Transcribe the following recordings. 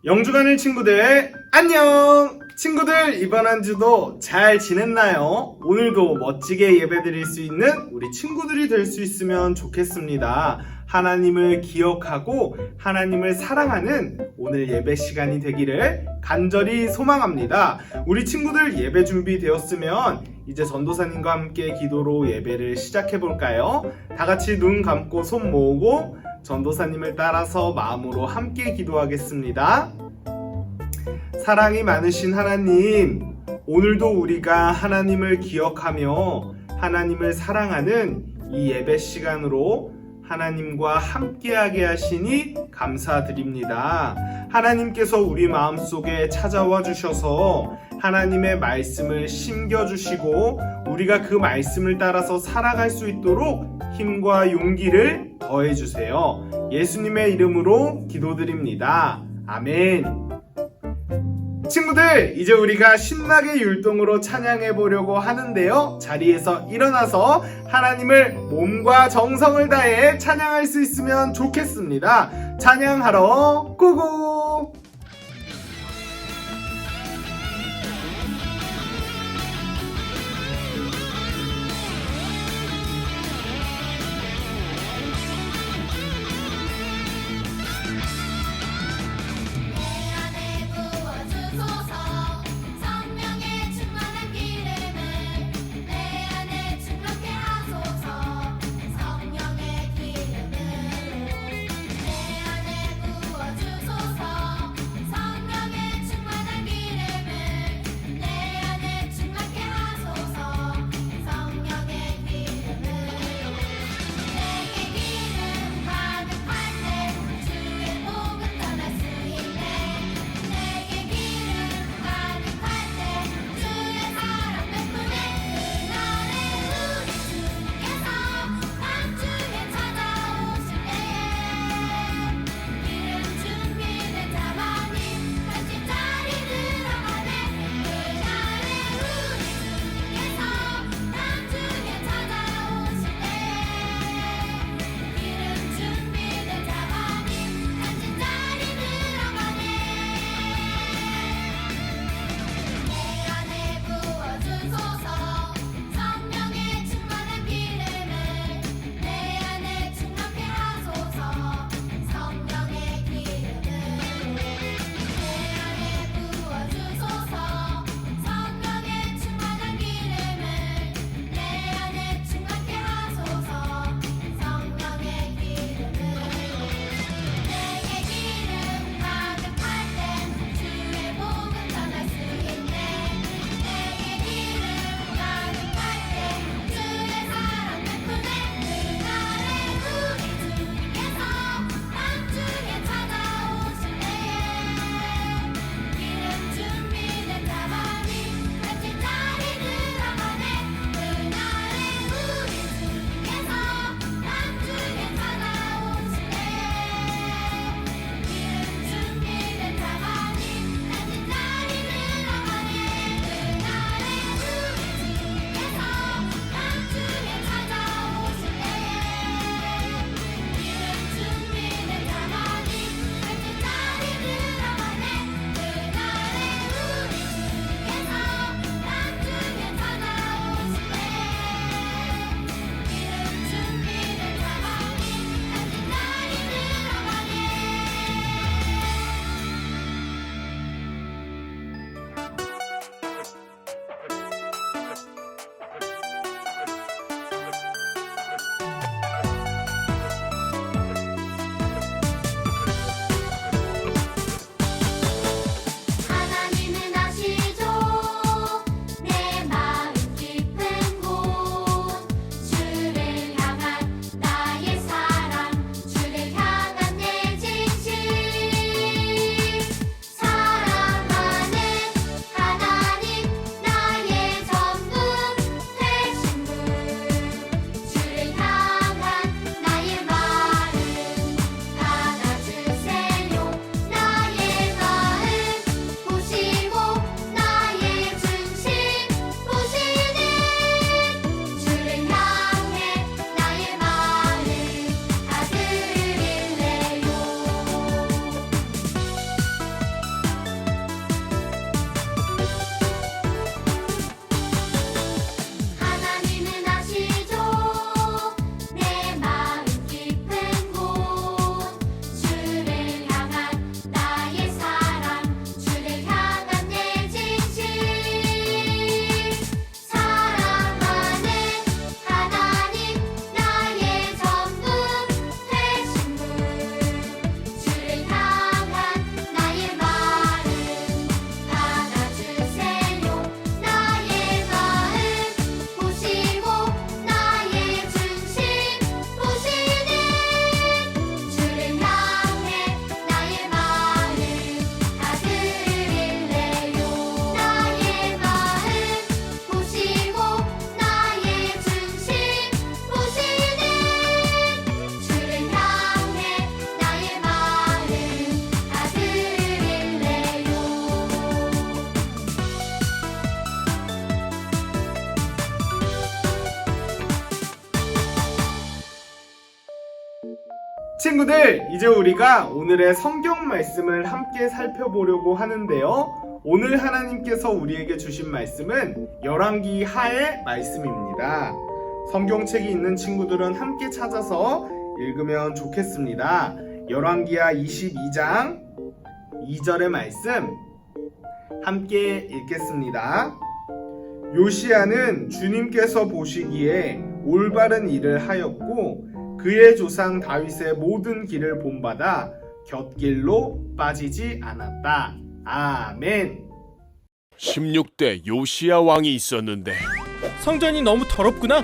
영주간일 친구들 안녕! 친구들 이번 한 주도 잘 지냈나요? 오늘도 멋지게 예배드릴 수 있는 우리 친구들이 될 수 있으면 좋겠습니다. 하나님을 기억하고 하나님을 사랑하는 오늘 예배 시간이 되기를 간절히 소망합니다. 우리 친구들 예배 준비되었으면 이제 전도사님과 함께 기도로 예배를 시작해 볼까요? 다 같이 눈 감고 손 모으고 전도사님을 따라서 마음으로 함께 기도하겠습니다. 사랑이 많으신 하나님, 오늘도 우리가 하나님을 기억하며 하나님을 사랑하는 이 예배 시간으로 하나님과 함께하게 하시니 감사드립니다. 하나님께서 우리 마음속에 찾아와 주셔서 하나님의 말씀을 심겨주시고 우리가 그 말씀을 따라서 살아갈 수 있도록 힘과 용기를 더해주세요. 예수님의 이름으로 기도드립니다. 아멘. 친구들, 이제 우리가 신나게 율동으로 찬양해 보려고 하는데요. 자리에서 일어나서 하나님을 몸과 정성을 다해 찬양할 수 있으면 좋겠습니다. 찬양하러 고고! 성령의 기름을 내 안에 부어주소서. 친구들, 이제 우리가 오늘의 성경 말씀을 함께 살펴보려고 하는데요. 오늘 하나님께서 우리에게 주신 말씀은 열왕기 하의 말씀입니다. 성경책이 있는 친구들은 함께 찾아서 읽으면 좋겠습니다. 열왕기하 22장 2절의 말씀 함께 읽겠습니다. 요시야는 주님께서 보시기에 올바른 일을 하였고 그의 조상 다윗의 모든 길을 본받아 곁길로 빠지지 않았다. 아멘. 16대 요시야 왕이 있었는데 성전이 너무 더럽구나.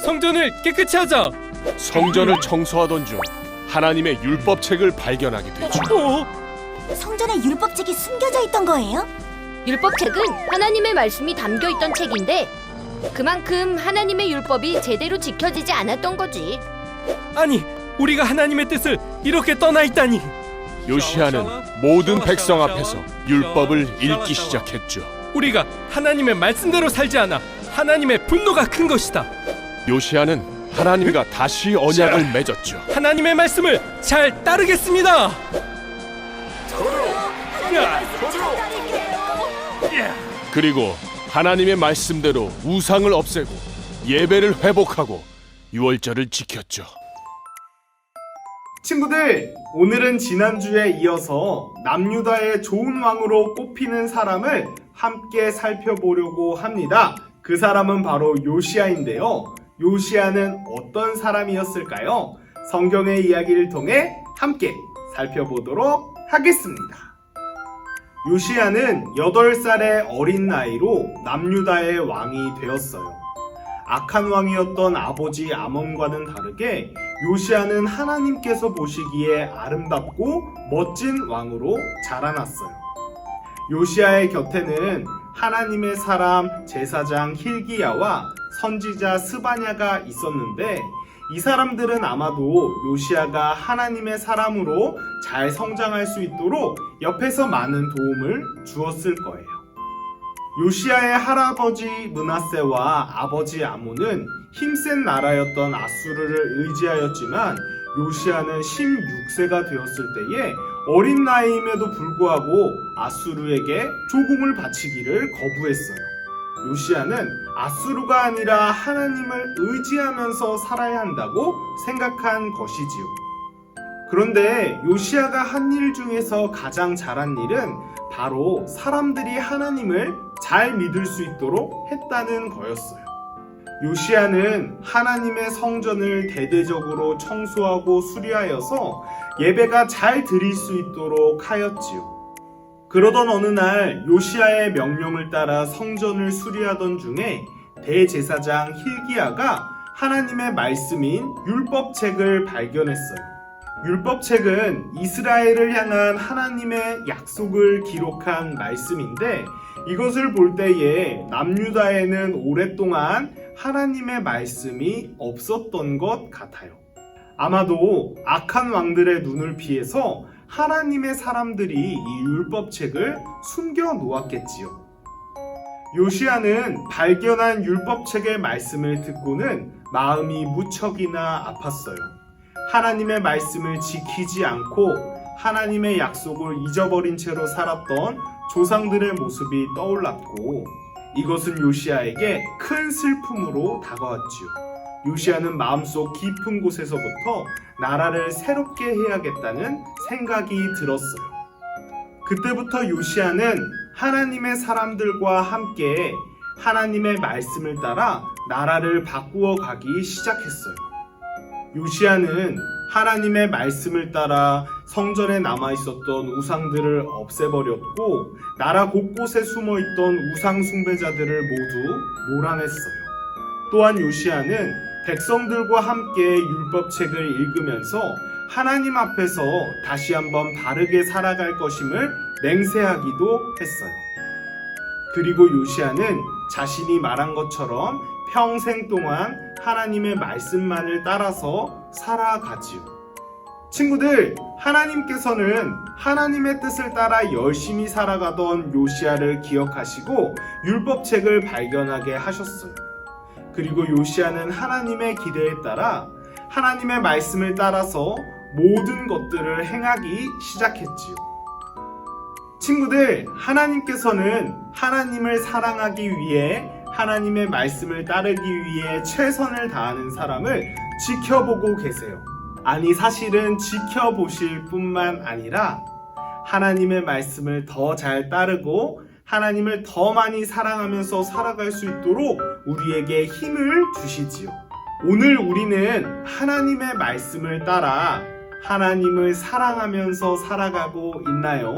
성전을 깨끗이 하자. 성전을 청소하던 중 하나님의 율법책을 발견하게 되죠. 성전에 율법책이 숨겨져 있던 거예요? 율법책은 하나님의 말씀이 담겨 있던 책인데 그만큼 하나님의 율법이 제대로 지켜지지 않았던 거지. 아니, 우리가 하나님의 뜻을 이렇게 떠나 있다니. 요시야는 모든 백성 앞에서 율법을 읽기 시작했죠. 우리가 하나님의 말씀대로 살지 않아 하나님의 분노가 큰 것이다. 요시야는 하나님과 다시 언약을 맺었죠. 하나님의 말씀을 잘 따르겠습니다. 그리고 하나님의 말씀대로 우상을 없애고 예배를 회복하고 유월절을 지켰죠. 친구들, 오늘은 지난주에 이어서 남유다의 좋은 왕으로 꼽히는 사람을 함께 살펴보려고 합니다. 그 사람은 바로 요시야인데요. 요시야는 어떤 사람이었을까요? 성경의 이야기를 통해 함께 살펴보도록 하겠습니다. 요시야는 8살의 어린 나이로 남유다의 왕이 되었어요. 악한 왕이었던 아버지 아몬과는 다르게 요시야는 하나님께서 보시기에 아름답고 멋진 왕으로 자라났어요. 요시야의 곁에는 하나님의 사람 제사장 힐기야와 선지자 스바냐가 있었는데 이 사람들은 아마도 요시야가 하나님의 사람으로 잘 성장할 수 있도록 옆에서 많은 도움을 주었을 거예요. 요시야의 할아버지 므낫세와 아버지 아몬은 힘센 나라였던 아수르를 의지하였지만 요시야는 16세가 되었을 때에 어린 나이임에도 불구하고 아수르에게 조공을 바치기를 거부했어요. 요시야는 아수르가 아니라 하나님을 의지하면서 살아야 한다고 생각한 것이지요. 그런데 요시야가 한 일 중에서 가장 잘한 일은 바로 사람들이 하나님을 잘 믿을 수 있도록 했다는 거였어요. 요시야는 하나님의 성전을 대대적으로 청소하고 수리하여서 예배가 잘 드릴 수 있도록 하였지요. 그러던 어느 날 요시야의 명령을 따라 성전을 수리하던 중에 대제사장 힐기야가 하나님의 말씀인 율법책을 발견했어요. 율법책은 이스라엘을 향한 하나님의 약속을 기록한 말씀인데 이것을 볼 때에 남유다에는 오랫동안 하나님의 말씀이 없었던 것 같아요. 아마도 악한 왕들의 눈을 피해서 하나님의 사람들이 이 율법책을 숨겨 놓았겠지요. 요시야는 발견한 율법책의 말씀을 듣고는 마음이 무척이나 아팠어요. 하나님의 말씀을 지키지 않고 하나님의 약속을 잊어버린 채로 살았던 조상들의 모습이 떠올랐고 이것은 요시야에게 큰 슬픔으로 다가왔지요. 요시야는 마음속 깊은 곳에서부터 나라를 새롭게 해야겠다는 생각이 들었어요. 그때부터 요시야는 하나님의 사람들과 함께 하나님의 말씀을 따라 나라를 바꾸어 가기 시작했어요. 요시야는 하나님의 말씀을 따라 성전에 남아있었던 우상들을 없애버렸고 나라 곳곳에 숨어있던 우상 숭배자들을 모두 몰아냈어요. 또한 요시야는 백성들과 함께 율법책을 읽으면서 하나님 앞에서 다시 한번 바르게 살아갈 것임을 맹세하기도 했어요. 그리고 요시야는 자신이 말한 것처럼 평생 동안 하나님의 말씀만을 따라서 살아가지요. 친구들, 하나님께서는 하나님의 뜻을 따라 열심히 살아가던 요시야를 기억하시고 율법책을 발견하게 하셨어요. 그리고 요시야는 하나님의 기대에 따라 하나님의 말씀을 따라서 모든 것들을 행하기 시작했지요. 친구들, 하나님께서는 하나님을 사랑하기 위해 하나님의 말씀을 따르기 위해 최선을 다하는 사람을 지켜보고 계세요. 아니, 사실은 지켜보실 뿐만 아니라 하나님의 말씀을 더 잘 따르고 하나님을 더 많이 사랑하면서 살아갈 수 있도록 우리에게 힘을 주시지요. 오늘 우리는 하나님의 말씀을 따라 하나님을 사랑하면서 살아가고 있나요?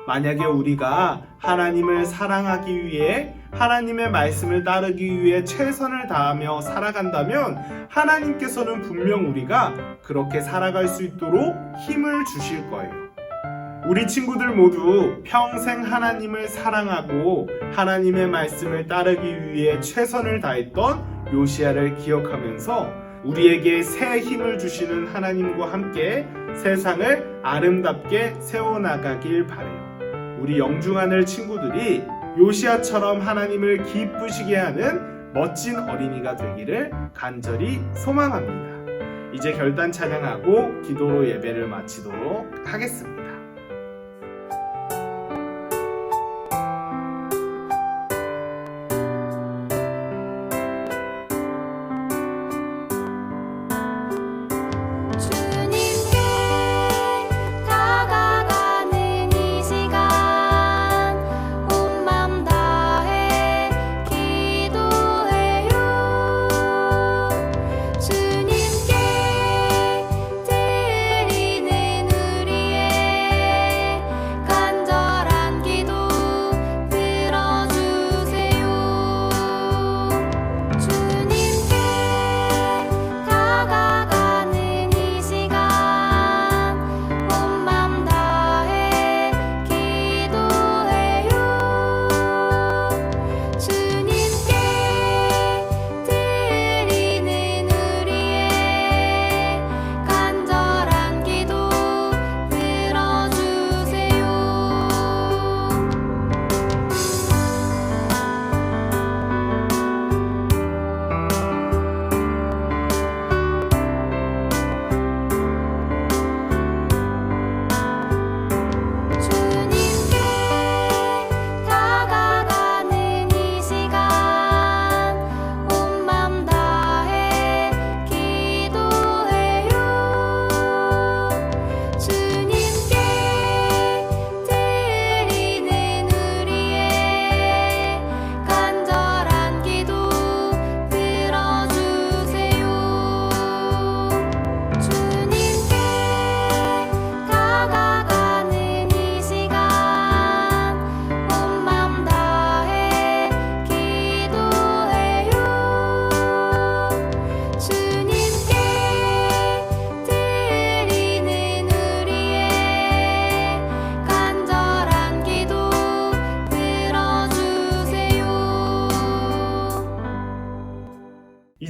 만약에 우리가 하나님을 사랑하기 위해 하나님의 말씀을 따르기 위해 최선을 다하며 살아간다면 하나님께서는 분명 우리가 그렇게 살아갈 수 있도록 힘을 주실 거예요. 우리 친구들 모두 평생 하나님을 사랑하고 하나님의 말씀을 따르기 위해 최선을 다했던 요시야를 기억하면서 우리에게 새 힘을 주시는 하나님과 함께 세상을 아름답게 세워나가길 바래요. 우리 영중하늘 친구들이 요시야처럼 하나님을 기쁘시게 하는 멋진 어린이가 되기를 간절히 소망합니다. 이제 결단 찬양하고 기도로 예배를 마치도록 하겠습니다.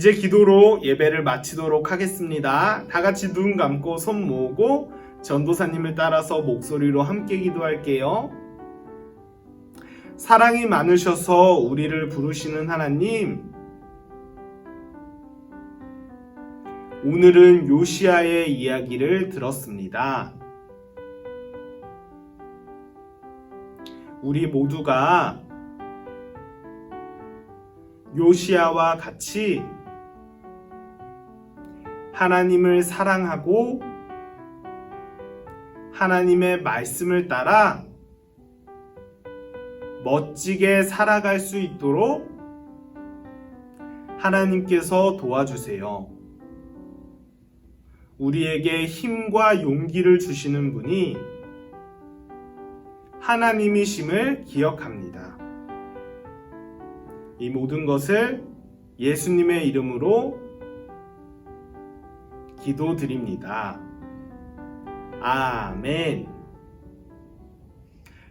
이제 기도로 예배를 마치도록 하겠습니다. 다 같이 눈 감고 손 모으고 전도사님을 따라서 목소리로 함께 기도할게요. 사랑이 많으셔서 우리를 부르시는 하나님, 오늘은 요시야의 이야기를 들었습니다. 우리 모두가 요시야와 같이 하나님을 사랑하고 하나님의 말씀을 따라 멋지게 살아갈 수 있도록 하나님께서 도와주세요. 우리에게 힘과 용기를 주시는 분이 하나님이심을 기억합니다. 이 모든 것을 예수님의 이름으로 기도드립니다. 아멘.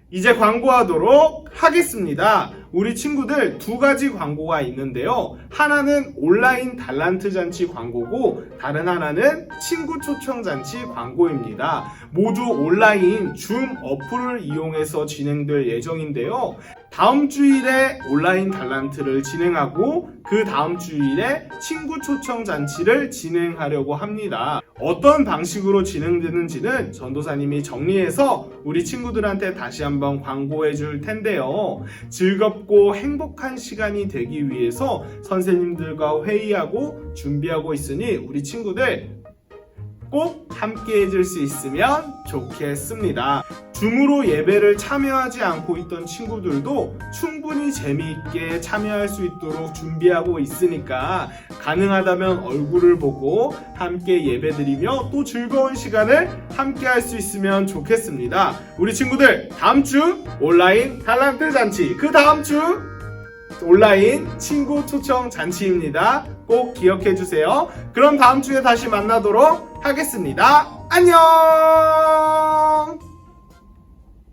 이제 광고하도록 하겠습니다. 우리 친구들 두 가지 광고가 있는데요. 하나는 온라인 달란트 잔치 광고고 다른 하나는 친구 초청 잔치 광고입니다. 모두 온라인 줌 어플을 이용해서 진행될 예정인데요. 다음 주일에 온라인 달란트를 진행하고 그 다음 주일에 친구 초청 잔치를 진행하려고 합니다. 어떤 방식으로 진행되는지는 전도사님이 정리해서 우리 친구들한테 다시 한번 광고해 줄 텐데요. 즐겁고 행복한 시간이 되기 위해서 선생님들과 회의하고 준비하고 있으니 우리 친구들 꼭 함께 해줄 수 있으면 좋겠습니다. 줌으로 예배를 참여하지 않고 있던 친구들도 충분히 재미있게 참여할 수 있도록 준비하고 있으니까 가능하다면 얼굴을 보고 함께 예배드리며 또 즐거운 시간을 함께 할 수 있으면 좋겠습니다. 우리 친구들 다음 주 온라인 달란트 잔치, 그 다음 주 온라인 친구 초청 잔치입니다. 꼭 기억해 주세요. 그럼 다음 주에 다시 만나도록 하겠습니다. 안녕!